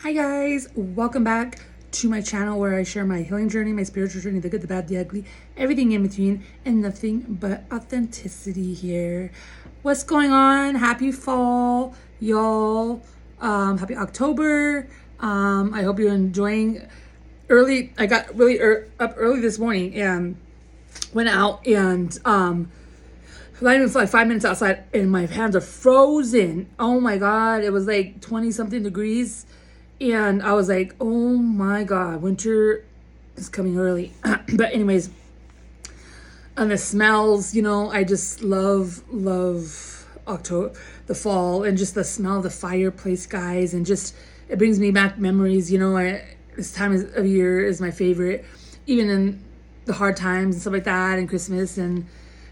Hi guys, welcome back to my channel where I share my healing journey, my spiritual journey, the good, the bad, the ugly, everything in between, and nothing but authenticity here. What's going on? Happy fall, y'all. Happy October. I hope you're enjoying early. I got really up early this morning and went out and not even like 5 minutes outside and my hands are frozen. Oh my God. It was like 20 something degrees. And I was like, oh my God, winter is coming early. But anyways, and the smells, I just love October, the fall, and just the smell of the fireplace, guys. And just, it brings me back memories. This time of year is my favorite, even in the hard times and stuff like that, and Christmas and,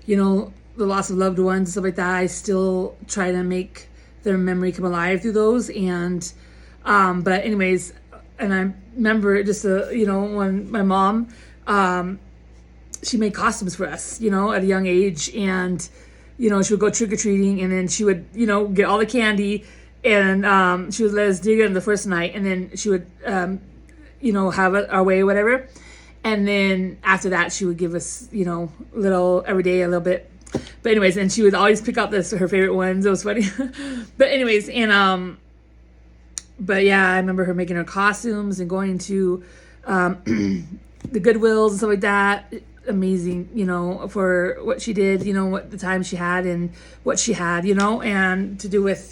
the loss of loved ones and stuff like that. I still try to make their memory come alive through those. And but anyways, and I remember just, when my mom, she made costumes for us, at a young age. And, she would go trick-or-treating and then she would, get all the candy and, she would let us dig in the first night. And then she would, have it our way, whatever. And then after that, she would give us, little every day, a little bit. But anyways, and she would always pick out her favorite ones. It was funny. But anyways, and, but yeah, I remember her making her costumes and going to the Goodwills and stuff like that. Amazing, for what she did, what the time she had and what she had, and to do with,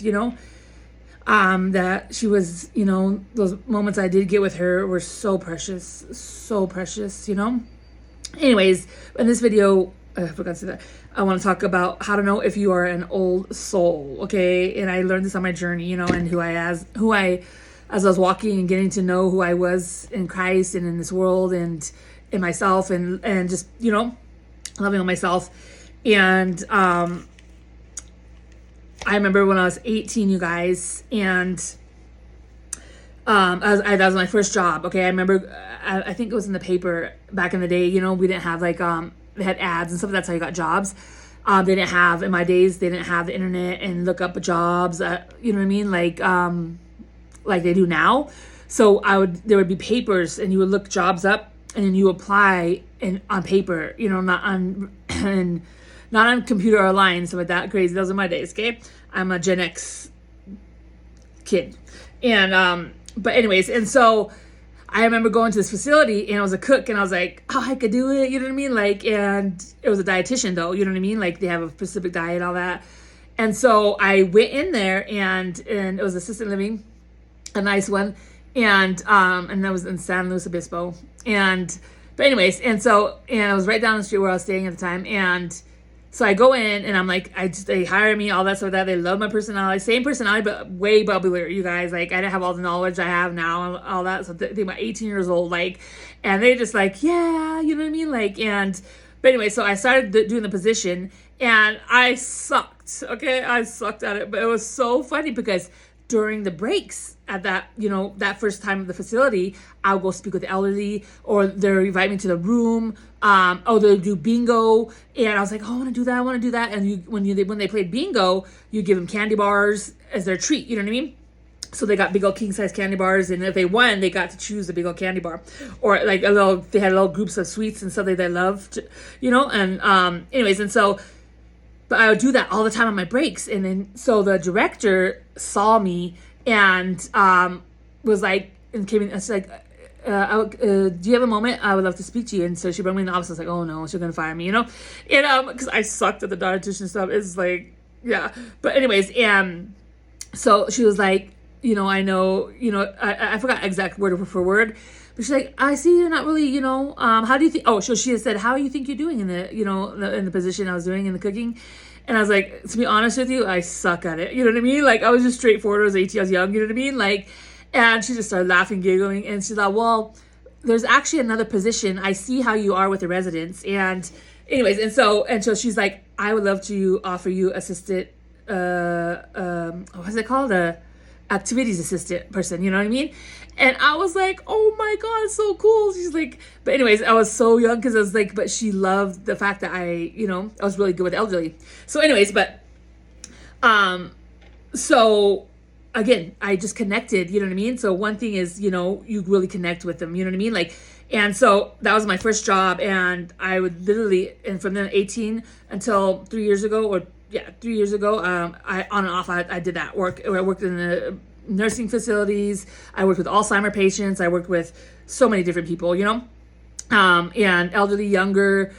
that she was, those moments I did get with her were so precious, Anyways, in this video, I forgot to say that. I want to talk about how to know if you are an old soul, okay? And I learned this on my journey, and as I was walking and getting to know who I was in Christ and in this world and in myself and just, loving on myself. And I remember when I was 18, you guys, and that was my first job, okay? I remember, I think it was in the paper back in the day, we didn't have like, they had ads and stuff. That's how you got jobs. They didn't have, in my days, they didn't have the internet and look up jobs, you know what I mean? Like they do now. So there would be papers and you would look jobs up and then you apply on paper, not on, and not on computer or line, stuff like that. Crazy. Those are my days. Okay. I'm a Gen X kid. And, but anyways, and so I remember going to this facility and I was a cook and I was like, oh, I could do it. You know what I mean? And it was a dietitian though, you know what I mean? Like they have a specific diet and all that. And so I went in there and it was assisted living, a nice one. And that was in San Luis Obispo. But anyways, and I was right down the street where I was staying at the time. And so I go in and I'm like, they hire me, all that stuff, that they love my personality, same personality, but way bubblier, you guys. Like I didn't have all the knowledge I have now and all that. So they were 18 years old, and they just yeah, you know what I mean? But anyway, so I started doing the position and I sucked. Okay. I sucked at it, but it was so funny because during the breaks at that, that first time of the facility, I'll go speak with the elderly or they'll invite me to the room. They'll do bingo. And I was like, oh, I want to do that. And when they played bingo, you give them candy bars as their treat. You know what I mean? So they got big old king size candy bars. And if they won, they got to choose a big old candy bar or they had little groups of sweets and stuff that they loved, and, anyways. And so, but I would do that all the time on my breaks. And then, so the director saw me and was like, and came in, and she's like, do you have a moment? I would love to speak to you. And so she brought me in the office. I was like, oh no, she's going to fire me, And, because I sucked at the dietitian stuff. It's like, yeah. But anyways, so she was like, I know, I forgot exact word for word. But she's like, I see you're not really, how do you think? Oh, so she had said, how do you think you're doing in the, in the position I was doing in the cooking? And I was like, to be honest with you, I suck at it. You know what I mean? I was just straightforward. I was 18, I was young. You know what I mean? And she just started laughing, giggling. And she thought, well, there's actually another position. I see how you are with the residents. And anyways, and so she's like, I would love to offer you assistant, what's it called? Activities assistant person, you know what I mean? And I was like, oh my God, so cool. She's like, but anyways, I was so young because I was like, but she loved the fact that I was really good with elderly. So anyways, but, so again, I just connected, you know what I mean? So one thing is, you really connect with them, you know what I mean? Like, and so that was my first job, and I would literally, and from then 18 until 3 years ago, or yeah, 3 years ago, I on and off, I did that work. I worked in the nursing facilities. I worked with Alzheimer patients. I worked with so many different people, and elderly, younger,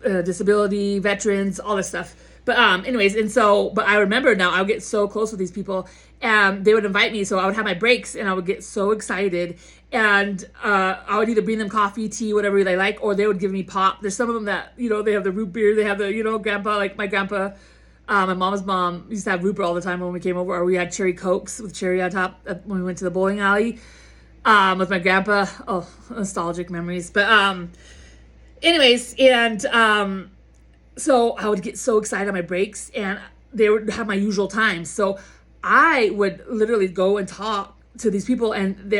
disability, veterans, all this stuff. But anyways, and so, but I remember now I would get so close with these people, and they would invite me, so I would have my breaks, and I would get so excited, and I would either bring them coffee, tea, whatever they like, or they would give me pop. There's some of them that they have the root beer, they have the grandpa, like my grandpa. My mom's mom used to have root beer all the time when we came over, or we had cherry cokes with cherry on top when we went to the bowling alley with my grandpa. Oh, nostalgic memories. But anyways, and so I would get so excited on my breaks, and they would have my usual times. So I would literally go and talk to these people, and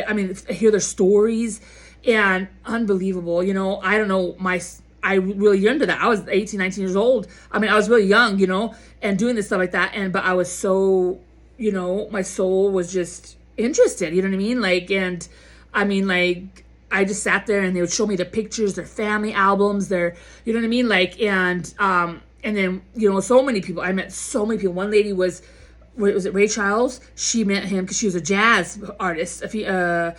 hear their stories, and unbelievable. I don't know, I really yearned to that. I was 18, 19 years old. I was really young, and doing this stuff like that. But I was so, my soul was just interested, you know what I mean? Like, and I just sat there, and they would show me the pictures, their family albums, you know what I mean? Like, and then, so many people, I met so many people. One lady was it Ray Charles? She met him because she was a jazz artist. Anyway,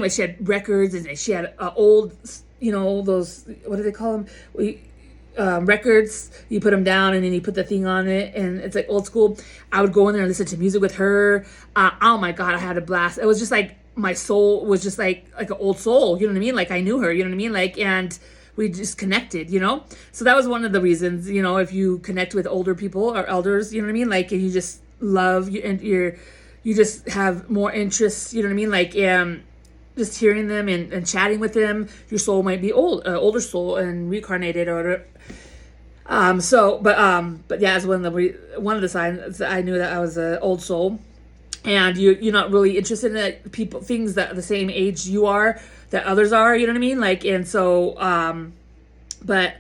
she had records, and she had old, those, what do they call them? Records. You put them down, and then you put the thing on it, and it's like old school. I would go in there and listen to music with her. Oh my God, I had a blast. It was just like, my soul was just like an old soul, you know what I mean? Like, I knew her, you know what I mean? Like, and we just connected, So that was one of the reasons, if you connect with older people or elders, you know what I mean? Like, and you just love you, and you just have more interest, you know what I mean? Like, just hearing them and chatting with them, your soul might be older soul and reincarnated or whatever. But yeah, as one of the signs that I knew that I was an old soul. And you're not really interested in things that the same age you are, that others are, you know what I mean? Like, and so, but,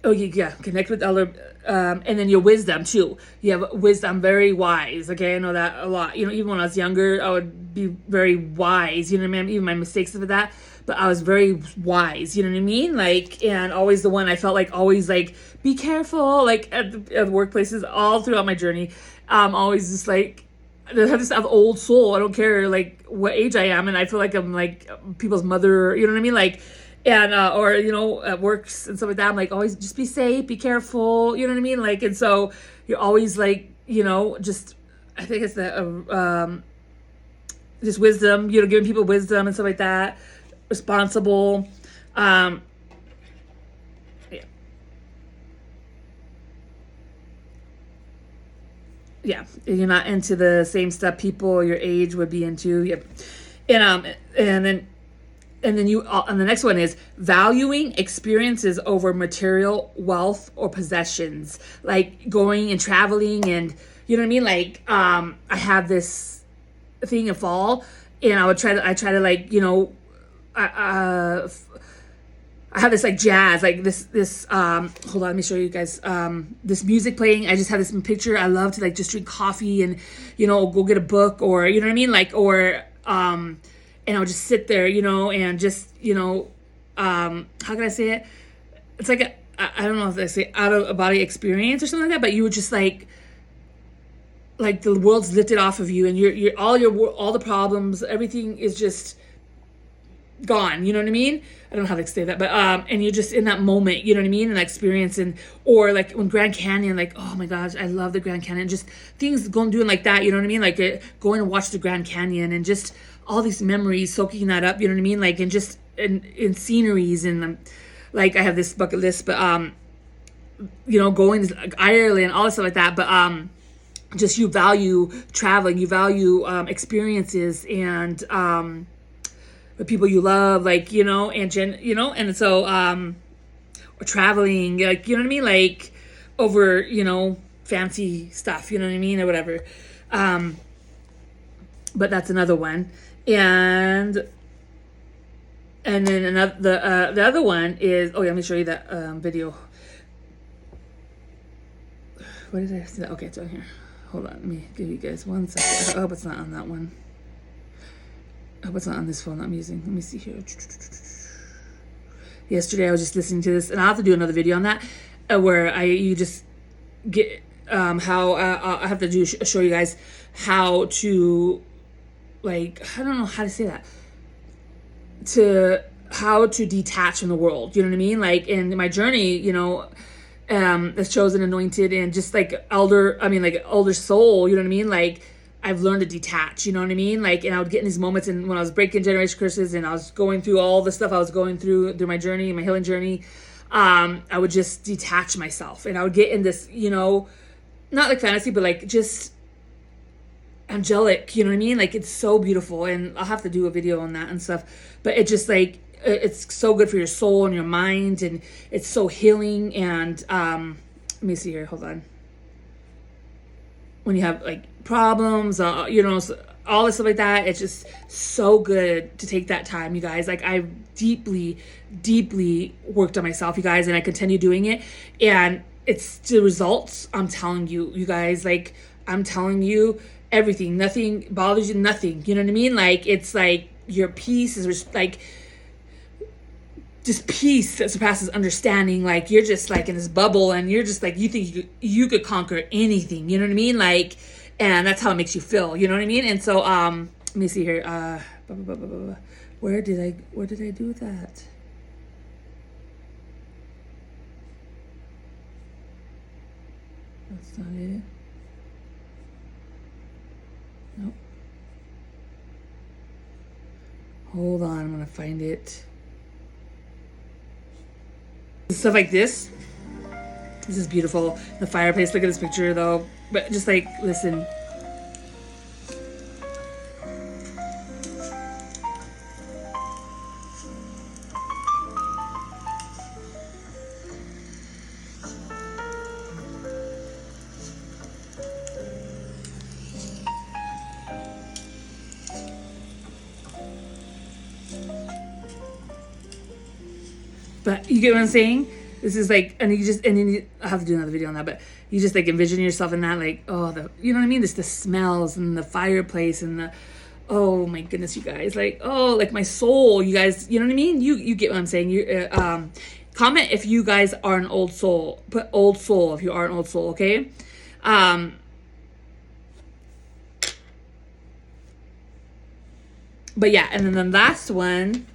oh yeah, connect with other, and then your wisdom too. You have wisdom, very wise. Okay, I know that a lot. Even when I was younger, I would be very wise. You know what I mean? Even my mistakes of that, but I was very wise. You know what I mean? Like, and always the one I felt like always like, be careful. Like at the workplaces, all throughout my journey, always just like, I just have old soul. I don't care like what age I am, and I feel like I'm like people's mother. You know what I mean? Like. And, or, at works and stuff like that, I'm like, always just be safe, be careful, you know what I mean? Like, and so you're always like, just, I think it's just wisdom, giving people wisdom and stuff like that, responsible, yeah. Yeah, you're not into the same stuff people your age would be into, yep. And then and the next one is valuing experiences over material wealth or possessions, like going and traveling, and you know what I mean? Like, I have this thing in fall, and I try to like, I have this like jazz, like this, hold on, let me show you guys, this music playing. I just have this picture. I love to like just drink coffee and, go get a book, or, you know what I mean? Like, or, and I'll just sit there, and just, how can I say it? It's like I don't know if I say out of a body experience or something like that, but you would just like the world's lifted off of you, and all the problems, everything is just gone. You know what I mean? I don't know how to say that, but and you're just in that moment. You know what I mean? And experience, or like when Grand Canyon, like, oh my gosh, I love the Grand Canyon. Just things doing like that. You know what I mean? Like going to watch the Grand Canyon, and just all these memories, soaking that up. You know what I mean? Like, and just in sceneries, and like I have this bucket list, but going to like Ireland, all this stuff like that. But just you value traveling, you value experiences, and the people you love, like, and so or traveling, like, you know what I mean, like over fancy stuff, you know what I mean, or whatever. But that's another one. And then the other one is, oh yeah, let me show you that video. What did I say? Okay, it's on here. Hold on, let me give you guys 1 second. I hope it's not on that one. I hope it's not on this phone I'm using. Let me see here. Yesterday I was just listening to this, and I'll have to do another video on that, where you just get how I have to show you guys how to, like, I don't know how to say that, to how to detach from the world, you know what I mean? Like, in my journey, you know, as chosen, anointed, and just like elder soul, you know what I mean? Like, I've learned to detach, you know what I mean? Like, and I would get in these moments, and when I was breaking generation curses and I was going through all the stuff I was going through my journey, my healing journey, I would just detach myself, and I would get in this, you know, not like fantasy, but like just angelic, you know what I mean? Like, it's so beautiful, and I'll have to do a video on that and stuff, but it just, like, it's so good for your soul and your mind, and it's so healing. And let me see here, hold on. When you have like problems, you know, all this stuff like that, it's just so good to take that time, you guys. Like, I've deeply worked on myself, you guys, and I continue doing it, and it's the results. I'm telling you, you guys, like, I'm telling you, everything, nothing bothers you, nothing, you know what I mean? Like, it's like your peace is like just peace that surpasses understanding. Like, you're just like in this bubble, and you're just like, you think you could conquer anything, you know what I mean? Like, and that's how it makes you feel, you know what I mean? And so let me see here, where did I do that? That's not it. Nope. Hold on, I'm gonna find it. Stuff like this. This is beautiful. The fireplace. Look at this picture, though. But just like, listen. But you get what I'm saying? This is like, and I have to do another video on that, but you just like envision yourself in that, like, oh, you know what I mean? Just the smells and the fireplace and the, oh my goodness, you guys, like, oh, like my soul, you guys, you know what I mean? You get what I'm saying? You comment if you guys are an old soul. Put old soul if you are an old soul, okay? But yeah, and then the last one,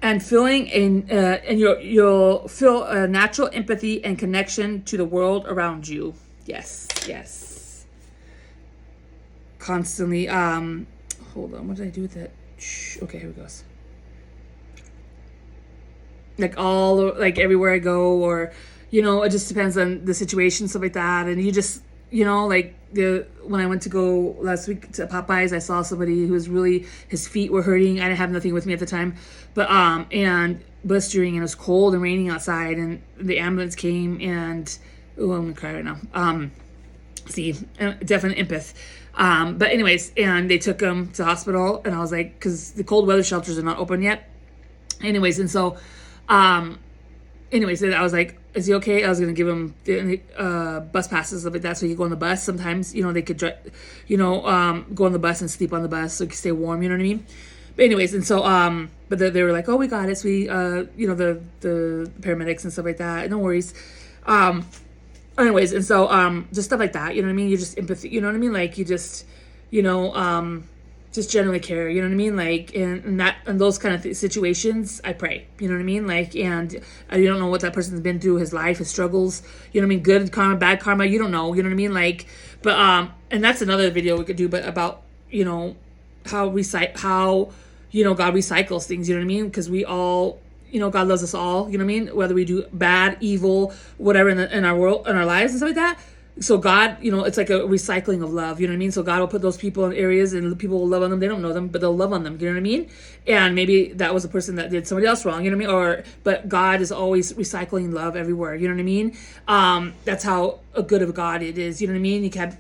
and feeling and you'll feel a natural empathy and connection to the world around you. Yes. Constantly. Hold on. What did I do with it? Okay, here it goes. Like, like everywhere I go, or, you know, it just depends on the situation, stuff like that. And you just, you know, like when I went to go last week to Popeyes, I saw somebody who was really, his feet were hurting. I didn't have nothing with me at the time, but and blistering, and it was cold and raining outside, and the ambulance came, and oh, I'm gonna cry right now. See, definite empath. But anyways, and they took him to the hospital, and I was like, because the cold weather shelters are not open yet. Anyways, and so, I was like, is he okay? I was going to give him bus passes, stuff like that, so he could go on the bus. Sometimes, you know, they could, go on the bus and sleep on the bus so he could stay warm, you know what I mean? But anyways, and so, but they were like, oh, we got it. So we, the paramedics and stuff like that. No worries. Anyways, and so, just stuff like that, you know what I mean? You just empathy, you know what I mean? Like, you just, just generally care, you know what I mean? Like, in those kind of situations, I pray, you know what I mean? Like, and you don't know what that person's been through, his life, his struggles, you know what I mean? Good karma, bad karma, you don't know, you know what I mean? Like, but, and that's another video we could do, but about, how, God recycles things, you know what I mean? Because we all, God loves us all, you know what I mean? Whether we do bad, evil, whatever in our world, in our lives and stuff like that. So God, it's like a recycling of love, you know what I mean? So God will put those people in areas, and people will love on them. They don't know them, but they'll love on them, you know what I mean? And maybe that was a person that did somebody else wrong, you know what I mean? But God is always recycling love everywhere, you know what I mean? That's how a good of a God it is, you know what I mean? You can't,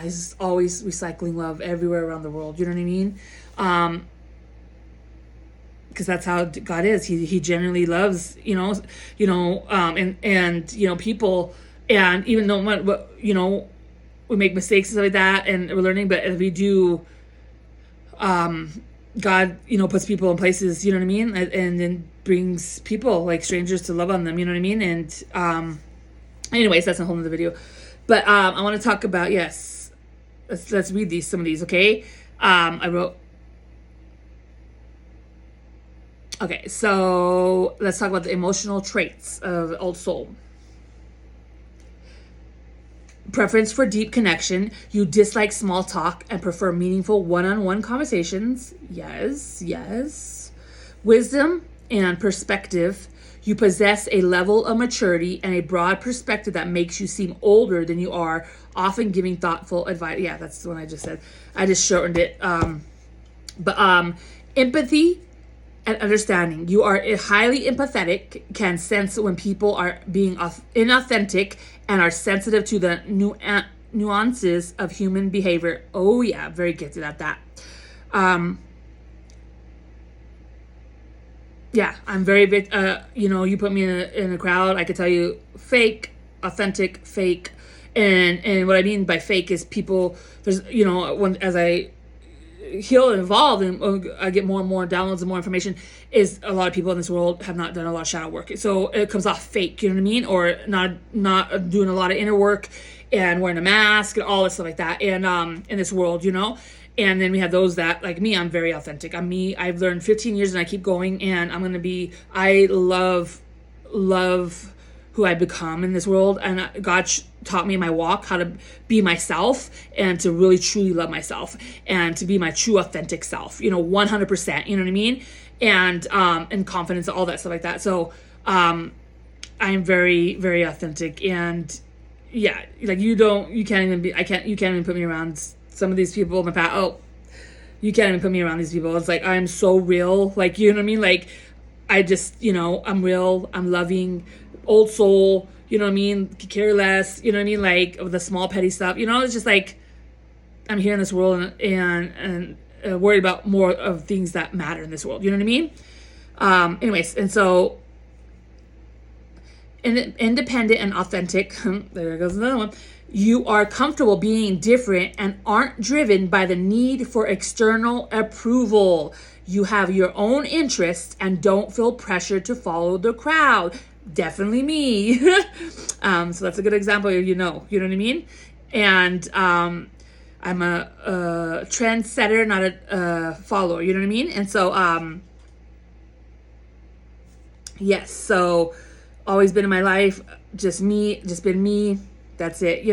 he's always recycling love everywhere around the world, you know what I mean? because that's how God is. He genuinely loves, and people, and even though we make mistakes and stuff like that, and we're learning, but if we do, God, puts people in places, you know what I mean, and then brings people like strangers to love on them, you know what I mean, and anyways, that's a whole nother video, but I want to talk about let's read some of these, okay? I wrote. Okay, so let's talk about the emotional traits of the old soul. Preference for deep connection. You dislike small talk and prefer meaningful one-on-one conversations. Yes, yes. Wisdom and perspective. You possess a level of maturity and a broad perspective that makes you seem older than you are, often giving thoughtful advice. Yeah, that's the one I just said. I just shortened it. But empathy and understanding. You are highly empathetic, can sense when people are being inauthentic, and are sensitive to the nuances of human behavior. Oh yeah, very gifted at that. Yeah, I'm very big. You put me in a crowd, I could tell you fake, authentic, fake, and what I mean by fake is people. There's as I heal and evolve and I get more and more downloads and more information, is a lot of people in this world have not done a lot of shadow work, so it comes off fake, you know what I mean, or not doing a lot of inner work and wearing a mask and all this stuff like that, and in this world, and then we have those that, like me, I'm very authentic. I'm me. I've learned 15 years and I keep going, and I love who I become in this world, and God taught me in my walk how to be myself and to really truly love myself and to be my true authentic self, 100%, you know what I mean, and confidence, all that stuff like that. So I'm very, very authentic, and yeah, like you can't even put me around some of these people in my past. Oh, you can't even put me around these people. It's like I'm so real, like, you know what I mean, like I just, I'm real, I'm loving, old soul, you know what I mean, care less, you know what I mean, like the small petty stuff, it's just like I'm here in this world and worried about more of things that matter in this world, you know what I mean. Anyways, and so independent and authentic, there goes another one. You are comfortable being different and aren't driven by the need for external approval. You have your own interests and don't feel pressure to follow the crowd. Definitely me. So that's a good example. You know what I mean? And I'm a trendsetter, not a follower. You know what I mean? And so, yes. So always been in my life, just been me. That's it,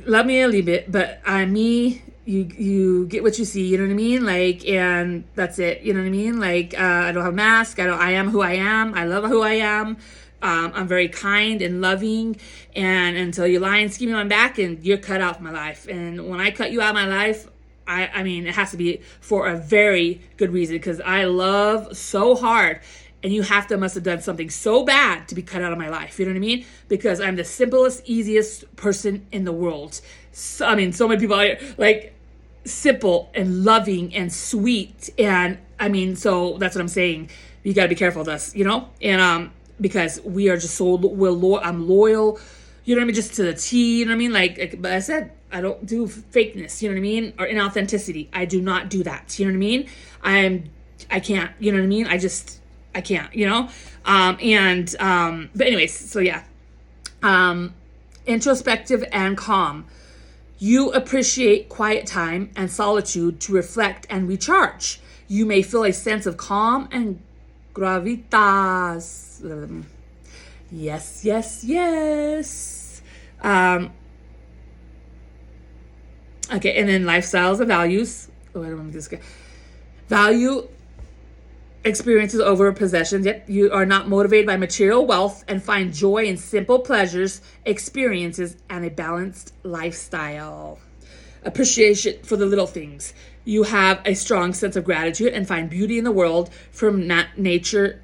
love me a little bit, but I'm me. You get what you see, you know what I mean? Like, and that's it, you know what I mean? Like, I don't have a mask. I am who I am. I love who I am. I'm very kind and loving, and until you lie and scheme on my back, and you're cut out of my life. And when I cut you out of my life, I mean, it has to be for a very good reason, because I love so hard. And you must have done something so bad to be cut out of my life. You know what I mean? Because I'm the simplest, easiest person in the world. So, I mean, so many people are like simple and loving and sweet. And I mean, so that's what I'm saying. You got to be careful with us, And because we are just I'm loyal, you know what I mean? Just to the T, you know what I mean? Like, but I said, I don't do fakeness, you know what I mean? Or inauthenticity. I do not do that. You know what I mean? I can't, you know what I mean? I can't, but anyways, so yeah, introspective and calm. You appreciate quiet time and solitude to reflect and recharge. You may feel a sense of calm and gravitas. Yes, yes, yes. Okay, and then lifestyles and values. Oh, I don't want this guy. Value experiences over possessions. Yep, you are not motivated by material wealth and find joy in simple pleasures, experiences, and a balanced lifestyle. Appreciation for the little things. You have a strong sense of gratitude and find beauty in the world, from nature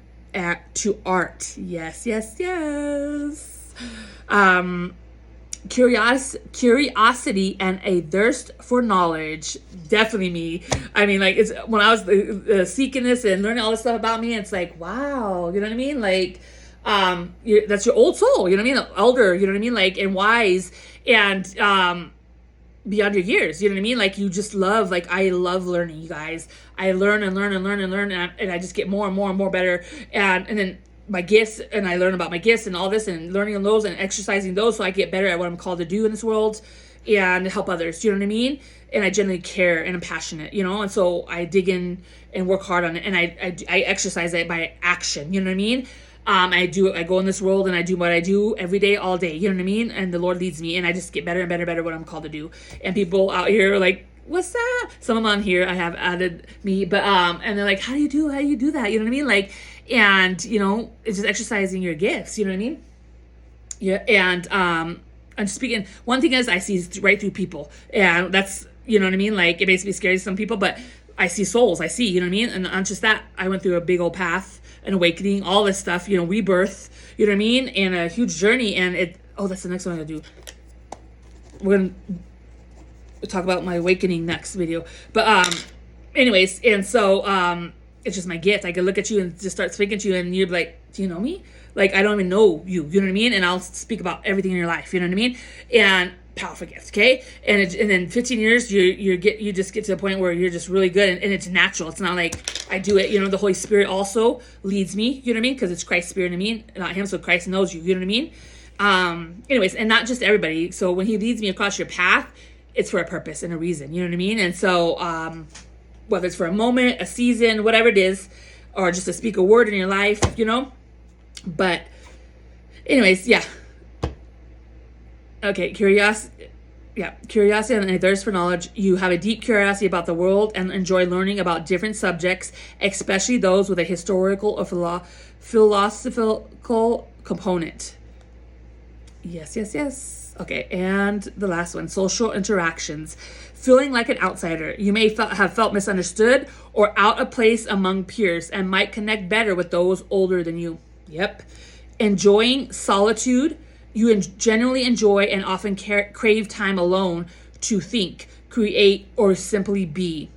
to art. Yes, yes, yes. Curiosity and a thirst for knowledge. Definitely me. I mean, like, it's when I was seeking this and learning all this stuff about me, it's like, wow, you know what I mean? Like, that's your old soul, you know what I mean? Elder, you know what I mean? Like, and wise, and beyond your years, you know what I mean? Like, you just love, like, I love learning, you guys. I learn and learn and learn and learn, and I just get more and more and more better, and then my gifts, and I learn about my gifts and all this, and learning on those and exercising those, so I get better at what I'm called to do in this world and help others, you know what I mean? And I genuinely care and I'm passionate, you know, and so I dig in and work hard on it, and I exercise it by action, you know what I mean? I go in this world and I do what I do every day, all day, you know what I mean? And the Lord leads me, and I just get better and better and better what I'm called to do. And people out here are like, what's that? Some of them on here I have added me, but and they're like, how do you do that? You know what I mean? Like, and you know, it's just exercising your gifts, you know what I mean? Yeah. And I'm speaking, one thing is I see right through people, and that's, you know what I mean? Like, it makes me scary to some people, but I see souls, you know what I mean? And not just that, I went through a big old path, an awakening, all this stuff, you know, rebirth, you know what I mean? And a huge journey, and that's the next one I'm gonna do. We're gonna talk about my awakening next video. But anyways, and so it's just my gift. I can look at you and just start speaking to you, and you're like, do you know me? Like, I don't even know you, you know what I mean? And I'll speak about everything in your life, you know what I mean? And powerful gift, okay? And then 15 years, you just get to a point where you're just really good, and it's natural. It's not like I do it, you know. The Holy Spirit also leads me, you know what I mean? Because it's Christ's Spirit in me, not him, so Christ knows you, you know what I mean? Anyways, and not just everybody. So when he leads me across your path, it's for a purpose and a reason, you know what I mean? And so whether it's for a moment, a season, whatever it is, or just to speak a word in your life, you know? But anyways, yeah. Okay, curiosity and a thirst for knowledge. You have a deep curiosity about the world and enjoy learning about different subjects, especially those with a historical or philosophical component. Yes. Okay, and the last one, social interactions. Feeling like an outsider. You may have felt misunderstood or out of place among peers and might connect better with those older than you. Yep. Enjoying solitude. You genuinely enjoy and often crave time alone to think, create, or simply be.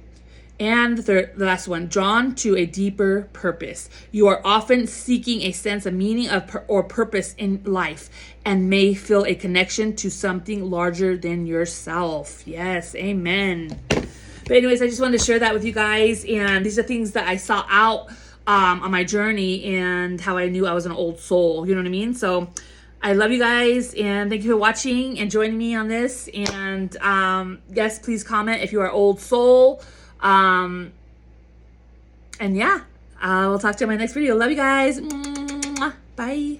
And the last one, drawn to a deeper purpose. You are often seeking a sense of meaning or purpose in life and may feel a connection to something larger than yourself. Yes, amen. But anyways, I just wanted to share that with you guys. And these are things that I saw out on my journey and how I knew I was an old soul. You know what I mean? So I love you guys, and thank you for watching and joining me on this. And yes, please comment if you are old soul. And yeah, we'll talk to you in my next video. Love you guys. Bye.